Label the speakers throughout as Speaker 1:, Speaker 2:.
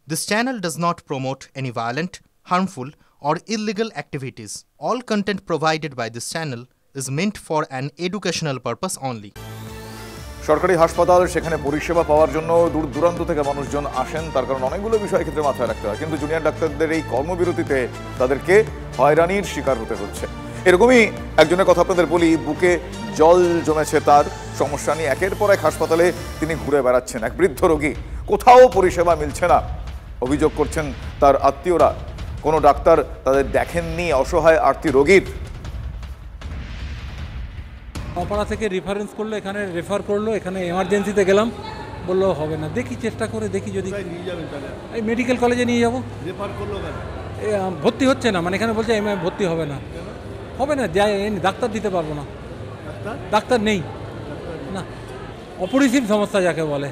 Speaker 1: This channel does not promote any violent, harmful, or illegal activities. All content provided by this channel is meant for an educational purpose only.
Speaker 2: সরকারি হাসপাতাল সেখানে পরিষেবা পাওয়ার জন্য দূর দূরান্ত থেকে মানুষজন আসেন, তার কারণ অনেকগুলো বিষয় ক্ষেত্রে মাথায় রাখতে হয়। কিন্তু জুনিয়র ডাক্তারদের এই কর্মবিরতিতে তাদেরকে হয়রানির শিকার হতে হচ্ছে। এরকমই একজনের কথা আপনাদের বলি, বুকে জল জমেছে তার, সমস্যা নিয়ে একের পর এক হাসপাতালে তিনি ঘুরে বেড়াচ্ছেন। এক বৃদ্ধ রোগী, কোথাও পরিষেবা মিলছে না। অভিযোগ করছেন তার আত্মীয়রা, কোনো ডাক্তার তাদের দেখেননি অসহায় আর্তি রোগীর।
Speaker 3: অপারা থেকে রেফারেন্স করলো, এখানে রেফার করলো, এখানে এমার্জেন্সিতে গেলাম, বললো হবে না। দেখি, চেষ্টা করে দেখি, যদি
Speaker 4: নিয়ে যাবেন তাহলে
Speaker 3: এই মেডিকেল কলেজে নিয়ে যাবো।
Speaker 4: রেফার করলো কেন?
Speaker 3: ভর্তি হচ্ছে না, মানে এখানে বলছে ভর্তি হবে না, হবে না, যাই ডাক্তার দিতে পারবো না, ডাক্তার নেই না। অপরিসীম সমস্যা যাকে বলে,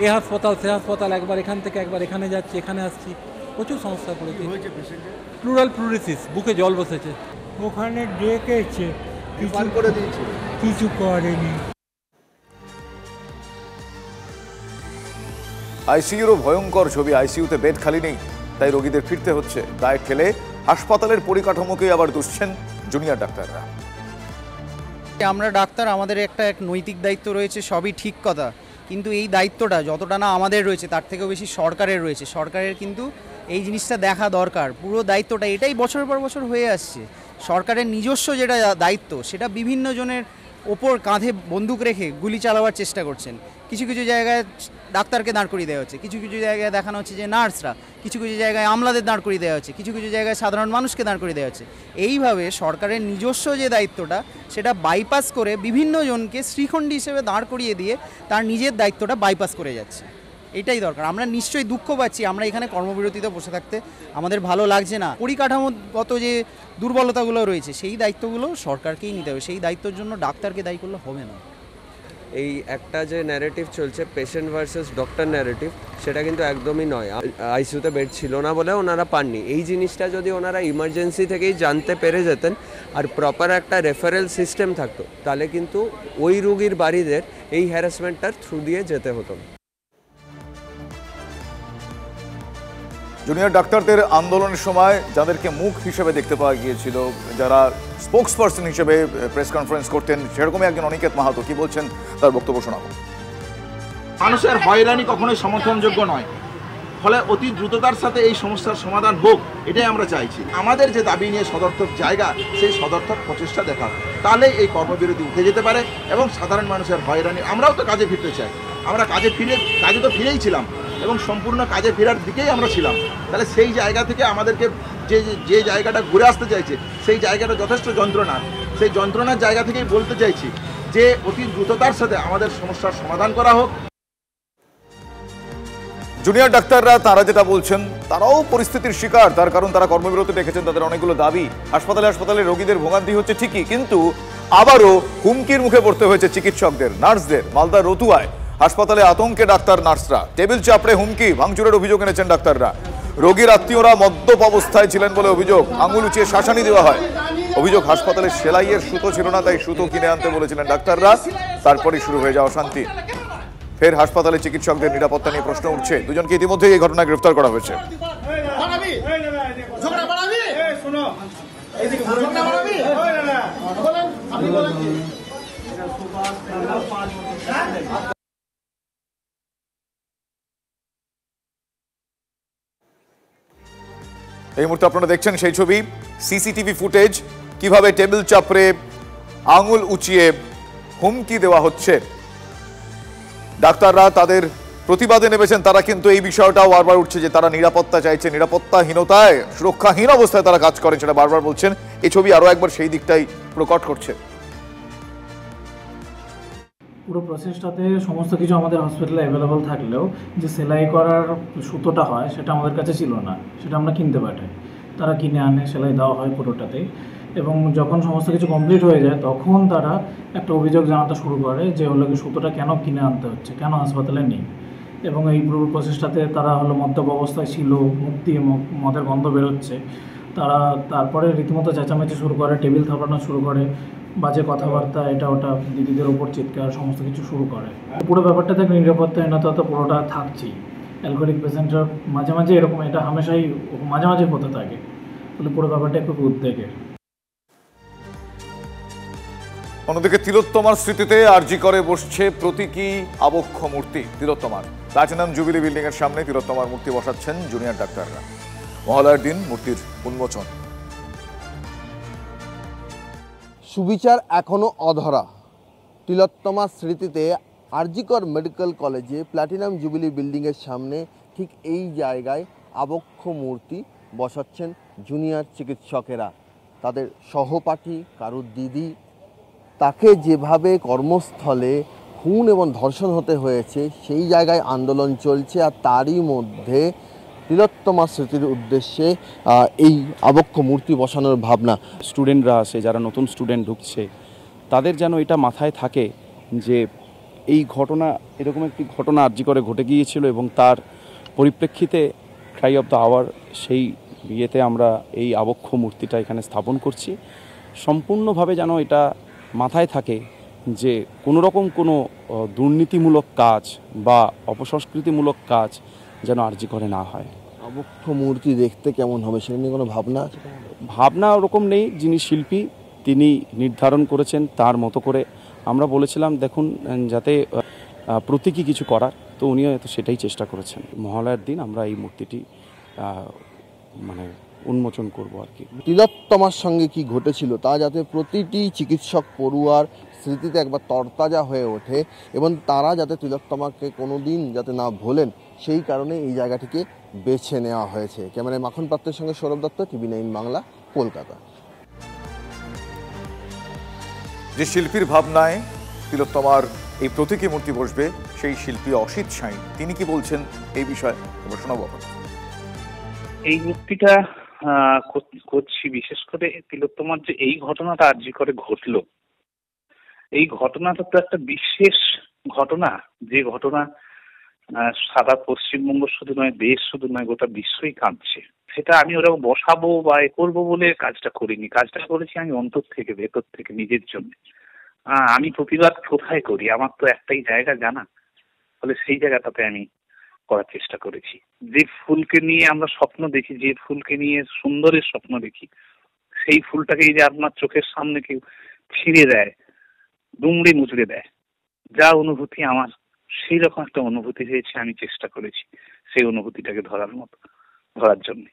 Speaker 3: এ হাসপাতাল সে হাসপাতাল, একবার এখান থেকে একবার এখানে যাচ্ছি, এখানে আসছি, প্রচুর সমস্যা পড়েছে। প্লুরাল প্লুরিসিস, বুকে জল বসেছে।
Speaker 5: ওখানে ডেকেছে,
Speaker 4: করে দিয়েছে,
Speaker 5: কিছু করেনি।
Speaker 2: আইসিইউরও ভয়ঙ্কর ছবি, আইসিইউতে বেড খালি নেই, তাই রোগীদের ফিরতে হচ্ছে। দায় ঠেলে হাসপাতালের পরিকাঠামোকে আবার দুষছেন জুনিয়র ডাক্তাররা।
Speaker 6: আমরা ডাক্তার, আমাদের একটা নৈতিক দায়িত্ব রয়েছে, সবই ঠিক কথা, কিন্তু এই দায়িত্বটা যতটা না আমাদের রয়েছে তার থেকেও বেশি সরকারের রয়েছে। সরকারের কিন্তু এই জিনিসটা দেখা দরকার। পুরো দায়িত্বটা এটাই বছরের পর বছর হয়ে আসছে। সরকারের নিজস্ব যেটা দায়িত্ব, সেটা বিভিন্ন জনের ওপর কাঁধে বন্দুক রেখে গুলি চালাবার চেষ্টা করছেন। কিছু কিছু জায়গায় ডাক্তারকে দাঁড় করিয়ে দেওয়া হচ্ছে, কিছু কিছু জায়গায় দেখানো হচ্ছে যে নার্সরা, কিছু কিছু জায়গায় আমলাদের দাঁড় করিয়ে দেওয়া হচ্ছে, কিছু কিছু জায়গায় সাধারণ মানুষকে দাঁড় করিয়ে দেওয়া হচ্ছে। এইভাবে সরকারের নিজস্ব যে দায়িত্বটা, সেটা বাইপাস করে বিভিন্ন জনকে শ্রীখণ্ডী হিসেবে দাঁড় করিয়ে দিয়ে তার নিজের দায়িত্বটা বাইপাস করে যাচ্ছে। এটাই দরকার। আমরা নিশ্চয়ই দুঃখ পাচ্ছি, আমরা এখানে কর্মবিরতিতে বসে থাকতে আমাদের ভালো লাগছে না। পরিকাঠামোগত যে দুর্বলতাগুলো রয়েছে, সেই দায়িত্বগুলো সরকারকেই নিতে হবে। সেই দায়িত্বের জন্য ডাক্তারকে দায়ী করলে হবে না।
Speaker 7: এই একটা যে ন্যারেটিভ চলছে পেশেন্ট ভার্সেস ডক্টর ন্যারেটিভ, সেটা কিন্তু একদমই নয়। আইসিইউতে বেড ছিল না বলে ওনারা পাননি। এই জিনিসটা যদি ওনারা ইমার্জেন্সি থেকেই জানতে পেরে যেতেন আর প্রপার একটা রেফারেল সিস্টেম থাকতো, তাহলে কিন্তু ওই রোগীর বাড়িদের এই হ্যারাসমেন্টটার থ্রু দিয়ে যেতে হতো না।
Speaker 2: জুনিয়র ডাক্তারদের আন্দোলনের সময় যাদেরকে মুখ হিসেবে দেখতে পাওয়া গিয়েছিল, যারা স্পোক্স পার্সন হিসেবে প্রেস কনফারেন্স করতেন, সেরকমই একজন অনিকেত মাহাতো কি বলছেন তার বক্তব্য শোনাবো।
Speaker 8: মানুষের হয়রানি কখনোই সমর্থনযোগ্য নয়, ফলে অতি দ্রুততার সাথে এই সমস্যার সমাধান হোক, এটাই আমরা চাইছি। আমাদের যে দাবি নিয়ে সদর্থক জায়গা, সেই সদর্থক প্রচেষ্টা দেখা, তাহলে এই কর্মবিরতি উঠে যেতে পারে এবং সাধারণ মানুষের হয়রানি, আমরাও তো কাজে ফিরতে চাই, আমরা কাজে তো ফিরেই ছিলাম এবং সম্পূর্ণ কাজে ফেরার দিকেই আমরা ছিলাম। তাহলে সেই জায়গা থেকে আমাদেরকে যে জায়গাটা ঘুরে আসতে চাইছে, সেই জায়গাটা যথেষ্ট যন্ত্রণা, সেই যন্ত্রণার জায়গা থেকেই বলতে চাইছি যে অতি দ্রুততার সাথে আমাদের সমস্যার সমাধান করা হোক।
Speaker 2: জুনিয়র ডাক্তাররা তারা যেটা বলছেন, তারাও পরিস্থিতির শিকার, তার কারণ তারা কর্মবিরতি রেখেছেন। তাদের অনেকগুলো দাবি, হাসপাতালে রোগীদের ভোগান্তি হচ্ছে ঠিকই, কিন্তু আবারও হুমকির মুখে পড়তে হয়েছে চিকিৎসকদের, নার্সদের। মালদার রতুয়ায় হাসপাতালে আতঙ্কে ডাক্তার নার্সরা, টেবিল চাপড়ে হুমকি, ভাঙচুরের অভিযোগ এনেছেন ডাক্তাররা। রোগীর আত্মীয়রা মদ্যপ অবস্থায় ছিলেন বলে অভিযোগ, আঙুল উঁচিয়ে শাসানি দেওয়া হয়। অভিযোগ হাসপাতালে সেলাইয়ের সুতো ছিল না, তাই সুতো কিনে আনতে বলেছিলেন ডাক্তাররা। তারপরেই শুরু হয়ে যাওয়া অশান্তি। ফের হাসপাতালে চিকিৎসকদের নিরাপত্তা নিয়ে প্রশ্ন উঠছে। দুজনকে ইতিমধ্যেই এই ঘটনায় গ্রেফতার করা হয়েছে। এই মুহূর্তে আপনারা দেখছেন সেই ছবি, সিসিটিভি ফুটেজ, কিভাবে টেবিল চাপড়ে আঙুল উঁচিয়ে হুমকি দেওয়া হচ্ছে। ডাক্তাররা তাদের প্রতিবাদে নেমেছেন, তারা কিন্তু এই বিষয়টাও বারবার উঠছে যে তারা নিরাপত্তা চাইছে, নিরাপত্তাহীনতায়, সুরক্ষাহীন অবস্থায় তারা কাজ করেন, সেটা বারবার বলছেন। এই ছবি আরো একবার সেই দিকটাই প্রকট করছে।
Speaker 9: পুরো প্রসেসটাতে সমস্ত কিছু আমাদের হসপিটালে অ্যাভেলেবল থাকলেও যে সেলাই করার সুতোটা হয় সেটা আমাদের কাছে ছিল না, সেটা আমরা কিনতে পাঠাই। তারা কিনে আনে, সেলাই দেওয়া হয় পুরোটাতেই। এবং যখন সমস্ত কিছু কমপ্লিট হয়ে যায়, তখন তারা একটা অভিযোগ জানাতে শুরু করে যে হলো কি সুতোটা কেন কিনে আনতে হচ্ছে, কেন হাসপাতালে নেই। এবং এই পুরো প্রসেসটাতে তারা হলো মদ্যপ অবস্থায় ছিল, মুখ দিয়ে মদের গন্ধ বেরোচ্ছে। তারা তারপরে রীতিমতো চেঁচামেচি শুরু করে, টেবিল থাপড়ানো শুরু করে, বাজে কথাবার্তা, এটা ওটা, দিদিদের ওপর চিৎকার, সমস্ত কিছু শুরু করে। পুরো ব্যাপারটা থেকে নিরাপত্তাহীনতা তো পুরোটা থাকছেই। অ্যালকোহলিক পেশেন্টরা মাঝে মাঝে এরকম, এটা হামেশাই মাঝে মাঝে হতে থাকে, তাহলে পুরো ব্যাপারটা একটু উদ্বেগের।
Speaker 2: অন্যদিকে তিলোত্তমার স্মৃতিতে আরজি করে বসছে প্রতীকী আবক্ষ মূর্তি তিলোত্তমার। প্লাটিনাম জুবিলি বিল্ডিং এর সামনে তিলোত্তমার মূর্তি বসাচ্ছেন জুনিয়র ডাক্তাররা। মহালয়ার দিন মূর্তির উন্মোচন।
Speaker 10: সুবিচার এখনো অধরা। তিলোত্তমার স্মৃতিতে আরজিকর মেডিকেল কলেজে প্ল্যাটিনাম জুবিলি বিল্ডিংয়ের সামনে ঠিক এই জায়গায় আবক্ষ মূর্তি বসাচ্ছেন জুনিয়র চিকিৎসকেরা। তাদের সহপাঠী কারুর দিদি, তাকে যেভাবে কর্মস্থলে খুন এবং ধর্ষণ হতে হয়েছে সেই জায়গায় আন্দোলন চলছে, আর তারই মধ্যে তিলোত্তমার স্মৃতির উদ্দেশ্যে এই আবক্ষ মূর্তি বসানোর ভাবনা।
Speaker 11: স্টুডেন্টরা আসে, যারা নতুন স্টুডেন্ট ঢুকছে, তাদের যেন এটা মাথায় থাকে যে এই ঘটনা, এরকম একটি ঘটনা আরজি করে ঘটে গিয়েছিল এবং তার পরিপ্রেক্ষিতে ক্রাই অফ দ্য আওয়ার সেই বিয়েতে আমরা এই আবক্ষ মূর্তিটা এখানে স্থাপন করছি। সম্পূর্ণভাবে যেন এটা মাথায় থাকে যে কোনোরকম কোনো দুর্নীতিমূলক কাজ বা অপসংস্কৃতিমূলক কাজ যেন আরজি করে না হয়।
Speaker 10: আবক্ষ মূর্তি দেখতে কেমন হবে সেটা নিয়ে কোনো ভাবনা আছে?
Speaker 11: ভাবনা ওরকম নেই, যিনি শিল্পী তিনি নির্ধারণ করেছেন তার মতো করে। আমরা বলেছিলাম দেখুন যাতে প্রতীকী কিছু করার, তো উনিও হয়তো সেটাই চেষ্টা করেছেন। মহালয়ার দিন আমরা এই মূর্তিটি মানে উন্মোচন করব আর কি।
Speaker 10: তিলোত্তমার সঙ্গে কি ঘটেছিল তা যাতে প্রতিটি চিকিৎসক পড়ুয়ার স্মৃতিতে একবার তরতাজা হয়ে ওঠে এবং তারা যাতে তিলোত্তমাকে কোনোদিন যাতে না ভোলেন, সেই কারণে এই জায়গাটিকে বেছে নেওয়া হয়েছে। ক্যামেরায় মাখন পাত্রের সঙ্গে সৌরভ দত্ত, টিভি 9 বাংলা, কলকাতা।
Speaker 2: যে শিল্পীর ভাবনায় তিলোত্তমার এই প্রতীকী মূর্তি বসবে সেই শিল্পী অসিত সাঁই, তিনি কি বলছেন এই বিষয়ে আমরা শোনাবো।
Speaker 12: এই মূর্তিটা করছি বিশেষ করে তিলোত্তমার যে এই ঘটনাটা আরজি করে ঘটলো, এই ঘটনাটা তো একটা বিশেষ ঘটনা, যে ঘটনা সারা পশ্চিমবঙ্গ শুধু নয়, দেশ শুধু নয়, গোটা বিশ্বই কাঁদছে। সেটা আমি ওরকম বসাবো বা এ করবো বলে কাজটা করিনি, কাজটা করেছি আমি অন্তর থেকে, ভেতর থেকে, নিজের জন্য। আমি প্রতিবাদ কোথায় করি, আমার তো একটাই জায়গা জানা, ফলে সেই জায়গাটাতে আমি করার চেষ্টা করেছি। যে ফুলকে নিয়ে আমরা স্বপ্ন দেখি, যে ফুলকে নিয়ে সুন্দরের স্বপ্ন দেখি, সেই ফুলটাকে যে আপনার চোখের সামনে কেউ ছিঁড়ে দেয়, দুমড়ে মুচড়ে দেয়, যা অনুভূতি আমার, সেই রকম একটা অনুভূতি হয়েছে। আমি চেষ্টা করেছি সেই অনুভূতিটাকে ধরার জন্য।